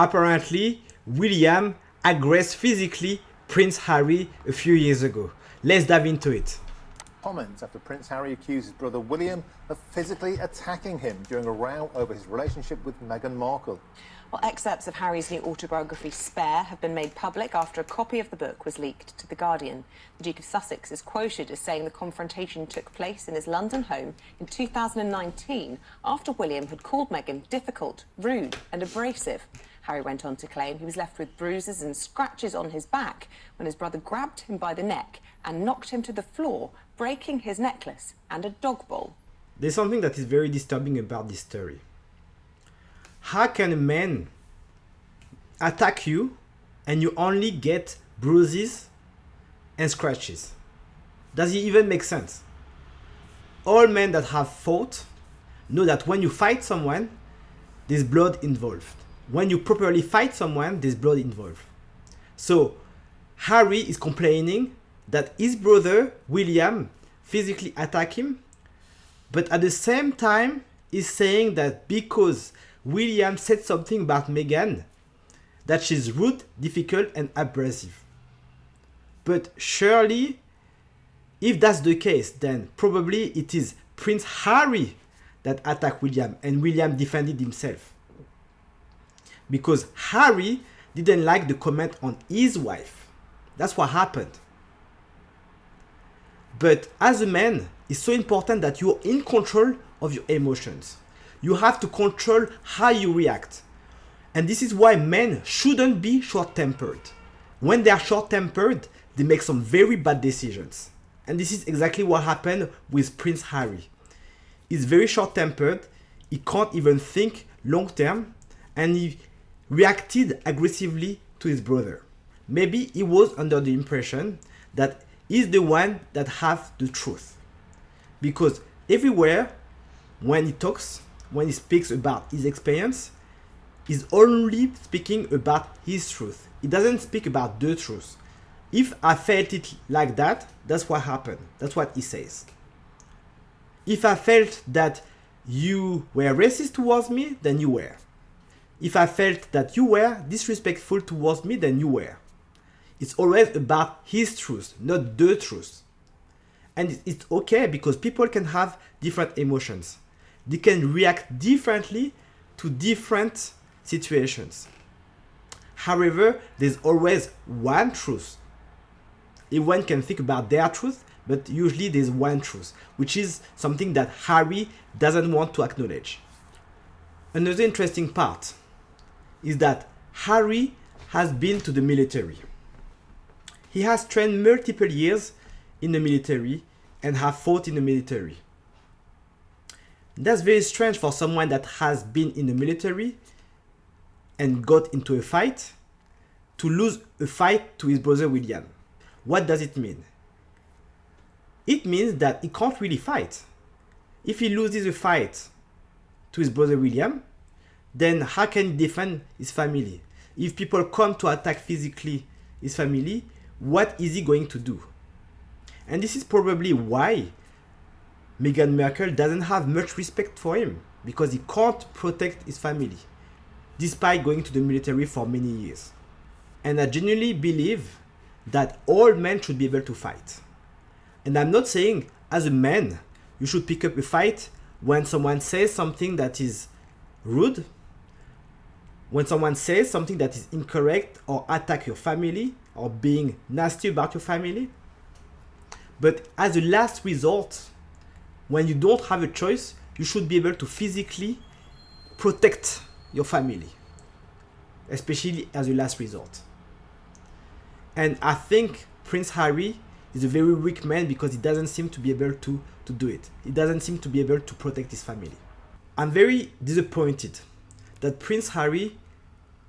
Apparently, William aggressed physically Prince Harry a few years ago. Let's dive into it. Comments after Prince Harry accused his brother William of physically attacking him during a row over his relationship with Meghan Markle. Well, excerpts of Harry's new autobiography, Spare, have been made public after a copy of the book was leaked to The Guardian. The Duke of Sussex is quoted as saying the confrontation took place in his London home in 2019 after William had called Meghan difficult, rude and abrasive. Harry went on to claim he was left with bruises and scratches on his back when his brother grabbed him by the neck and knocked him to the floor, breaking his necklace and a dog bowl. There's something that is very disturbing about this story. How can a man attack you and you only get bruises and scratches? Does it even make sense? All men that have fought know that when you fight someone, there's blood involved. When you properly fight someone, there's blood involved. So Harry is complaining that his brother William physically attacked him, but at the same time he's saying that because William said something about Meghan, that she's rude, difficult and abrasive. But surely, if that's the case, then probably it is Prince Harry that attacked William and William defended himself. Because Harry didn't like the comment on his wife. That's what happened. But as a man, it's so important that you're in control of your emotions. You have to control how you react. And this is why men shouldn't be short-tempered. When they are short-tempered, they make some very bad decisions. And this is exactly what happened with Prince Harry. He's very short-tempered, he can't even think long-term, and he reacted aggressively to his brother. Maybe he was under the impression that he's the one that has the truth. Because everywhere, when he talks, when he speaks about his experience, he's only speaking about his truth. He doesn't speak about the truth. If I felt it like that, that's what happened. That's what he says. If I felt that you were racist towards me, then you were. If I felt that you were disrespectful towards me, then you were. It's always about his truth, not the truth. And it's okay because people can have different emotions. They can react differently to different situations. However, there's always one truth. Everyone can think about their truth, but usually there's one truth, which is something that Harry doesn't want to acknowledge. Another interesting part is that Harry has been to the military. He has trained multiple years in the military and have fought in the military. That's very strange for someone that has been in the military and got into a fight to lose a fight to his brother William. What does it mean? It means that he can't really fight. If he loses a fight to his brother William, then how can he defend his family? If people come to attack physically his family, what is he going to do? And this is probably why Meghan Markle doesn't have much respect for him, because he can't protect his family, despite going to the military for many years. And I genuinely believe that all men should be able to fight. And I'm not saying, as a man, you should pick up a fight when someone says something that is rude, when someone says something that is incorrect, or attack your family, or being nasty about your family. But as a last resort, when you don't have a choice, you should be able to physically protect your family, especially as a last resort. And I think Prince Harry is a very weak man because he doesn't seem to be able to do it. He doesn't seem to be able to protect his family. I'm very disappointed that Prince Harry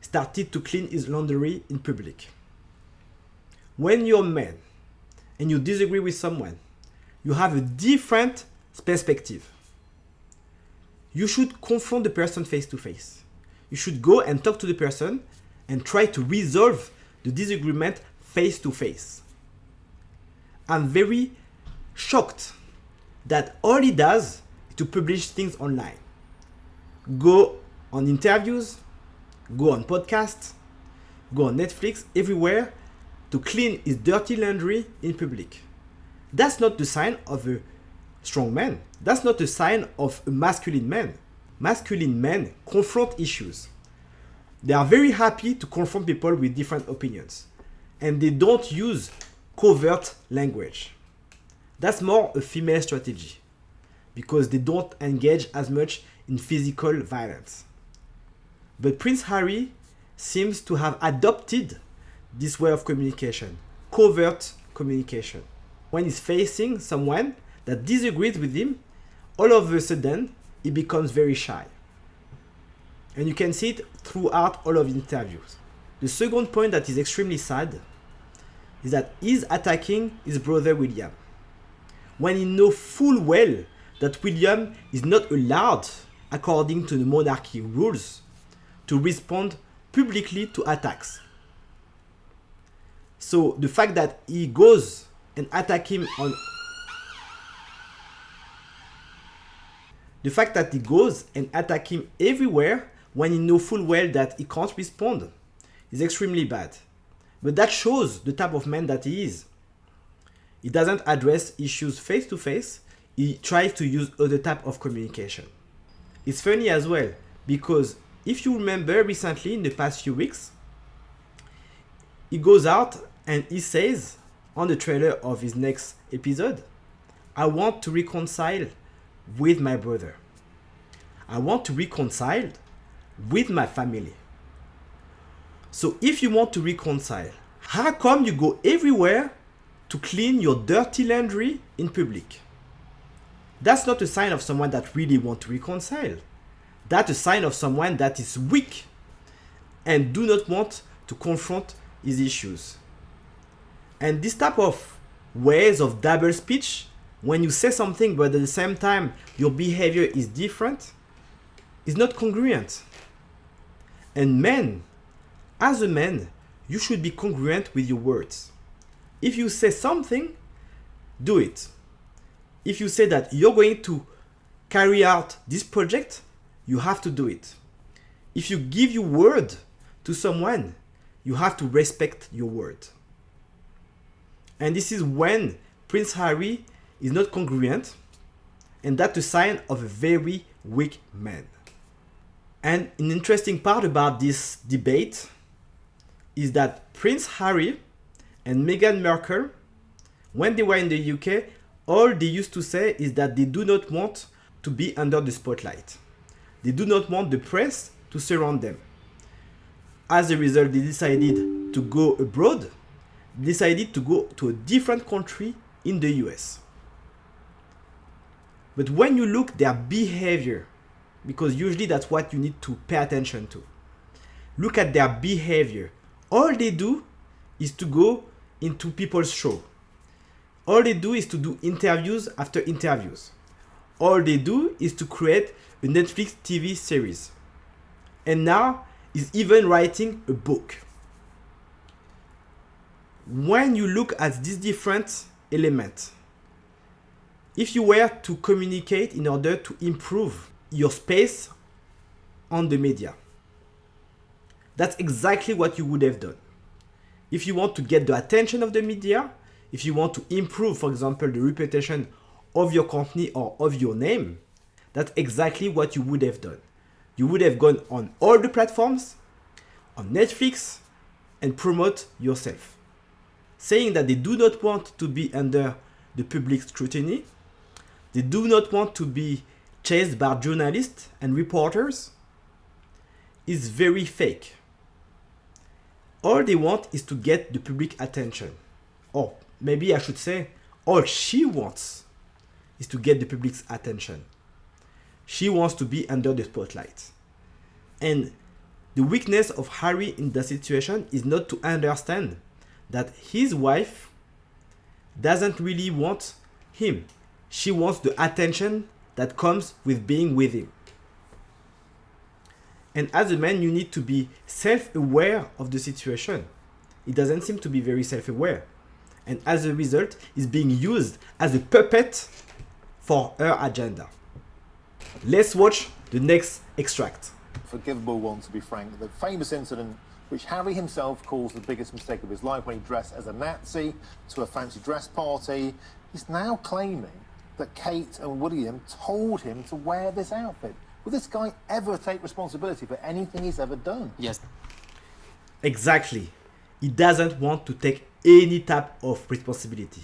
started to clean his laundry in public. When you're a man and you disagree with someone, you have a different perspective. You should confront the person face to face. You should go and talk to the person and try to resolve the disagreement face to face. I'm very shocked that all he does is to publish things online. Go on interviews, go on podcasts, go on Netflix, everywhere to clean his dirty laundry in public. That's not the sign of a strong man. That's not a sign of a masculine man. Masculine men confront issues. They are very happy to confront people with different opinions. And they don't use covert language. That's more a female strategy because they don't engage as much in physical violence. But Prince Harry seems to have adopted this way of communication, covert communication. When he's facing someone that disagrees with him, all of a sudden, he becomes very shy. And you can see it throughout all of his interviews. The second point that is extremely sad is that he's attacking his brother William, when he knows full well that William is not allowed, according to the monarchy rules, to respond publicly to attacks. So the fact that he goes and attack him on the fact that he goes and attack him everywhere when he knows full well that he can't respond is extremely bad. But that shows the type of man that he is. He doesn't address issues face to face. He tries to use other type of communication. It's funny as well because if you remember recently in the past few weeks, he goes out and he says on the trailer of his next episode, I want to reconcile with my brother. I want to reconcile with my family. So if you want to reconcile, how come you go everywhere to clean your dirty laundry in public? That's not a sign of someone that really wants to reconcile. That's a sign of someone that is weak and do not want to confront his issues. And this type of ways of double speech, when you say something but at the same time your behavior is different, is not congruent. And men, as a man, you should be congruent with your words. If you say something, do it. If you say that you're going to carry out this project, you have to do it. If you give your word to someone, you have to respect your word. And this is when Prince Harry is not congruent, and that's a sign of a very weak man. And an interesting part about this debate is that Prince Harry and Meghan Markle, when they were in the UK, all they used to say is that they do not want to be under the spotlight. They do not want the press to surround them. As a result, they decided to go abroad, decided to go to a different country in the US. But when you look at their behavior, because usually that's what you need to pay attention to, look at their behavior. All they do is to go into people's show. All they do is to do interviews after interviews. All they do is to create a Netflix TV series. And now is even writing a book. When you look at these different elements, if you were to communicate in order to improve your space on the media, that's exactly what you would have done. If you want to get the attention of the media, if you want to improve, for example, the reputation of your company or of your name, that's exactly what you would have done. You would have gone on all the platforms, on Netflix, and promote yourself. Saying that they do not want to be under the public scrutiny, they do not want to be chased by journalists and reporters, is very fake. All they want is to get the public attention. Or maybe I should say, all she wants is to get the public's attention. She wants to be under the spotlight. And the weakness of Harry in the situation is not to understand that his wife doesn't really want him. She wants the attention that comes with being with him. And as a man, you need to be self-aware of the situation. He doesn't seem to be very self-aware. And as a result, he's being used as a puppet for her agenda. Let's watch the next extract. unforgivable one, to be frank. The famous incident which Harry himself calls the biggest mistake of his life, when he dressed as a Nazi to a fancy dress party. He's now claiming that Kate and William told him to wear this outfit. Will this guy ever take responsibility for anything he's ever done? Yes. Exactly. He doesn't want to take any type of responsibility.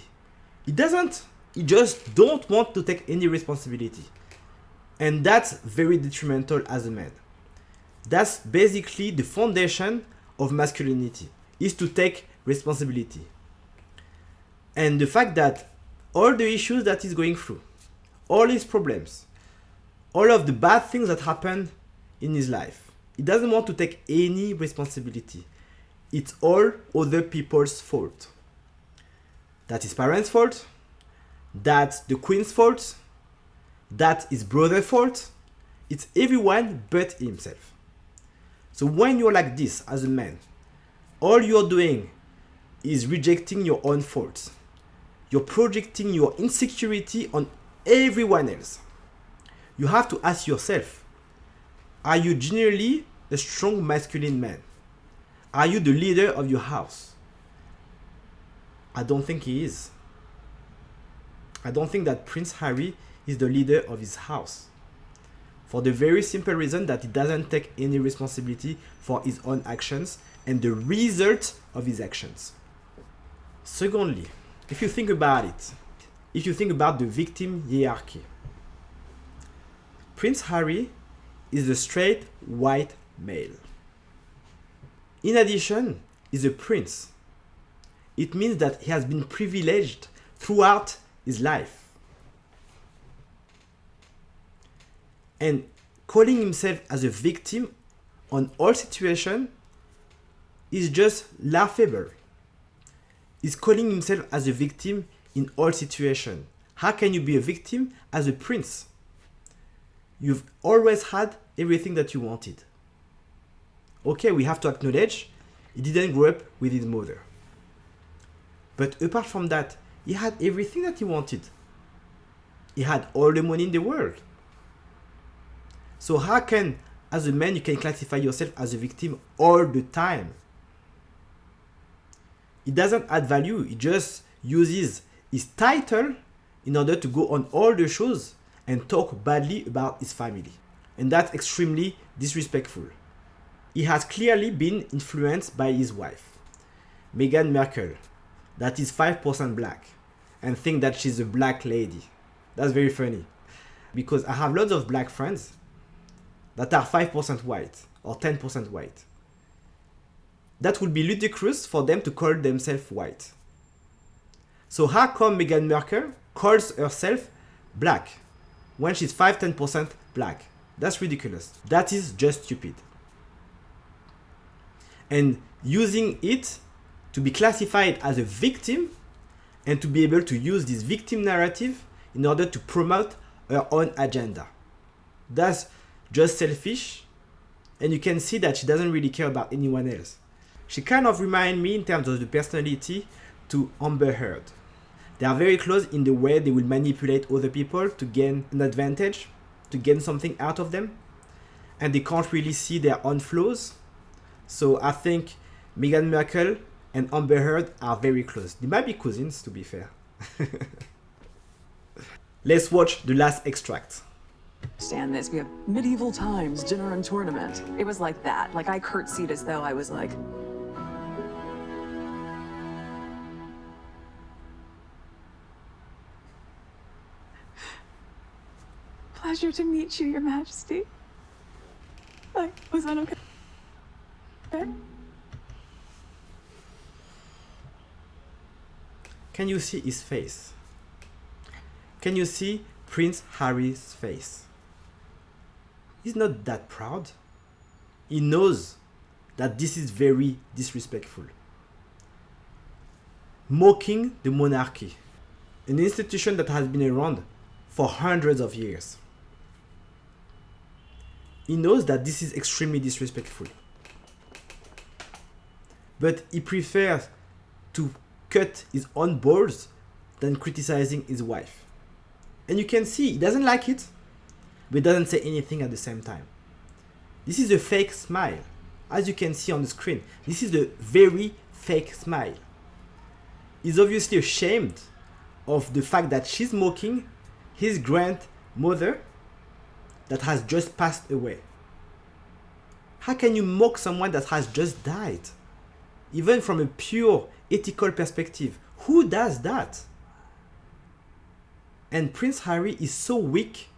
He doesn't. He just don't want to take any responsibility. And that's very detrimental as a man. That's basically the foundation of masculinity, is to take responsibility. And the fact that all the issues that he's going through, all his problems, all of the bad things that happened in his life, he doesn't want to take any responsibility. It's all other people's fault. That's his parents' fault. That's the Queen's fault. That's his brother's fault. It's everyone but himself. So when you're like this as a man, all you're doing is rejecting your own faults. You're projecting your insecurity on everyone else. You have to ask yourself, are you genuinely a strong masculine man? Are you the leader of your house? I don't think he is. I don't think that Prince Harry is the leader of his house. For the very simple reason that he doesn't take any responsibility for his own actions and the result of his actions. Secondly, if you think about it, if you think about the victim hierarchy, Prince Harry is a straight white male. In addition, he's a prince. It means that he has been privileged throughout his life. And calling himself as a victim on all situations is just laughable. He's calling himself as a victim in all situations. How can you be a victim as a prince? You've always had everything that you wanted. Okay, we have to acknowledge he didn't grow up with his mother. But apart from that, he had everything that he wanted. He had all the money in the world. So how can, as a man, you can classify yourself as a victim all the time? It doesn't add value. He just uses his title in order to go on all the shows and talk badly about his family. And that's extremely disrespectful. He has clearly been influenced by his wife, Meghan Markle, that is 5% black, and think that she's a black lady. That's very funny. Because I have lots of black friends that are 5% white or 10% white. That would be ludicrous for them to call themselves white. So how come Meghan Markle calls herself black when she's 5-10% black? That's ridiculous. That is just stupid. And using it to be classified as a victim and to be able to use this victim narrative in order to promote her own agenda. That's just selfish, and you can see that she doesn't really care about anyone else. She kind of reminds me in terms of the personality to Amber Heard. They are very close in the way they will manipulate other people to gain an advantage, to gain something out of them, and they can't really see their own flaws. So I think Meghan Markle and Amber Heard are very close. They might be cousins, to be fair. Let's watch the last extract. Stand this. We have medieval times, dinner and tournament. It was like that. Like I curtsied as though I was like... Pleasure to meet you, Your Majesty. Like, was that okay? Okay. Can you see his face? Can you see Prince Harry's face? He's not that proud. He knows that this is very disrespectful. Mocking the monarchy, an institution that has been around for hundreds of years. He knows that this is extremely disrespectful. But he prefers to cut his own balls than criticizing his wife. And you can see he doesn't like it, but he doesn't say anything at the same time. This is a fake smile. As you can see on the screen, this is a very fake smile. He's obviously ashamed of the fact that she's mocking his grandmother that has just passed away. How can you mock someone that has just died? Even from a pure ethical perspective, who does that? And Prince Harry is so weak,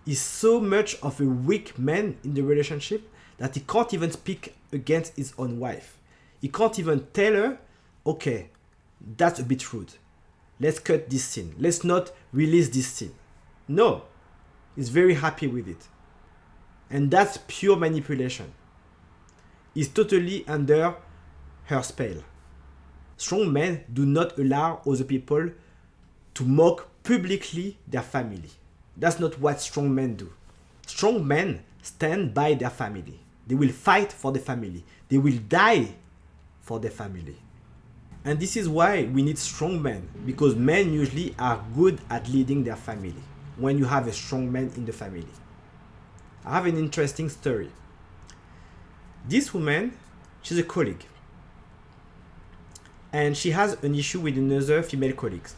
is so much of a weak man in the relationship that he can't even speak against his own wife. He can't even tell her, okay, that's a bit rude. Let's cut this scene. Let's not release this scene. No, he's very happy with it. And that's pure manipulation. He's totally under her spell. Strong men do not allow other people to mock publicly their family. That's not what strong men do. Strong men stand by their family. They will fight for the family. They will die for their family. And this is why we need strong men, because men usually are good at leading their family when you have a strong man in the family. I have an interesting story. This woman, she's a colleague. And she has an issue with another female colleague.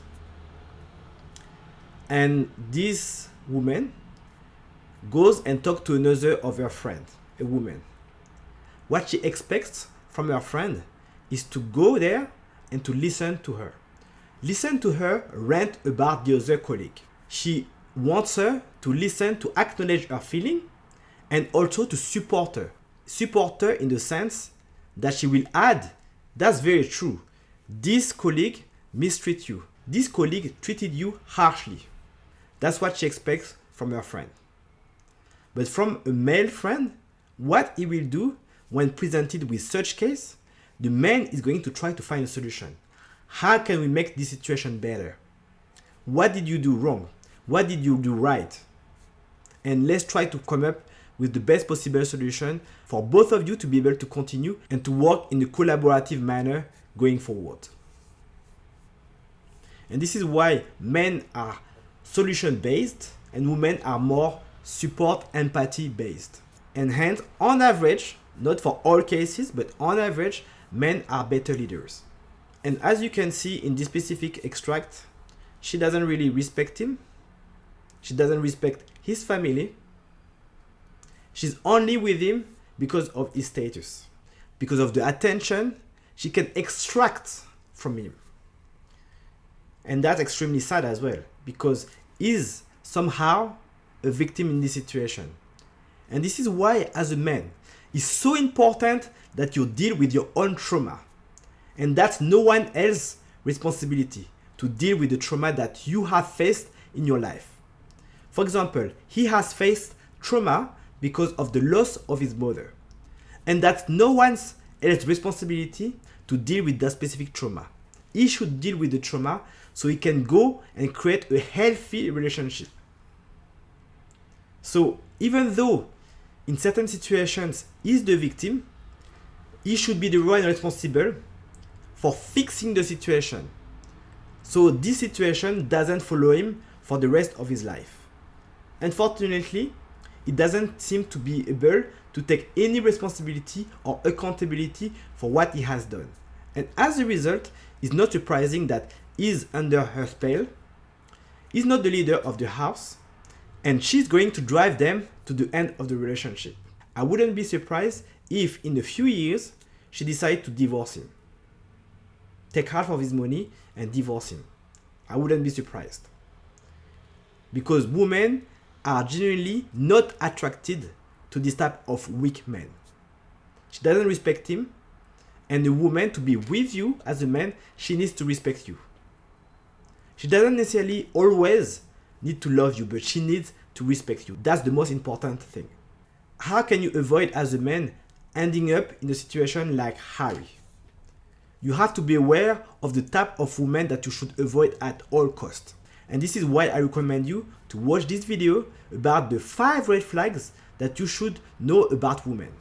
And this woman goes and talks to another of her friends, a woman. What she expects from her friend is to go there and to listen to her. Listen to her rant about the other colleague. She wants her to listen, to acknowledge her feeling, and also to support her. Support her in the sense that she will add, that's very true. This colleague mistreated you. This colleague treated you harshly. That's what she expects from her friend. But from a male friend, what he will do when presented with such case, the man is going to try to find a solution. How can we make this situation better? What did you do wrong? What did you do right? And let's try to come up with the best possible solution for both of you to be able to continue and to work in a collaborative manner going forward. And this is why men are solution-based and women are more support, empathy-based. And hence, on average, not for all cases, but on average, men are better leaders. And as you can see in this specific extract, she doesn't really respect him. She doesn't respect his family. She's only with him because of his status, because of the attention she can extract from him. And that's extremely sad as well, because he's somehow a victim in this situation. And this is why, as a man, it's so important that you deal with your own trauma. And that's no one else's responsibility to deal with the trauma that you have faced in your life. For example, he has faced trauma because of the loss of his mother. And that's no one's else's responsibility to deal with that specific trauma. He should deal with the trauma so he can go and create a healthy relationship. So even though in certain situations he's the victim, he should be the one responsible for fixing the situation, so this situation doesn't follow him for the rest of his life. Unfortunately, he doesn't seem to be able to take any responsibility or accountability for what he has done. And as a result, it's not surprising that he's under her spell, he's not the leader of the house, and she's going to drive them to the end of the relationship. I wouldn't be surprised if in a few years she decides to divorce him. Take half of his money and divorce him. I wouldn't be surprised. Because women are genuinely not attracted to this type of weak men. She doesn't respect him, and a woman to be with you as a man, she needs to respect you. She doesn't necessarily always need to love you, but she needs to respect you. That's the most important thing. How can you avoid as a man ending up in a situation like Harry? You have to be aware of the type of woman that you should avoid at all costs. And this is why I recommend you to watch this video about the 5 red flags that you should know about women.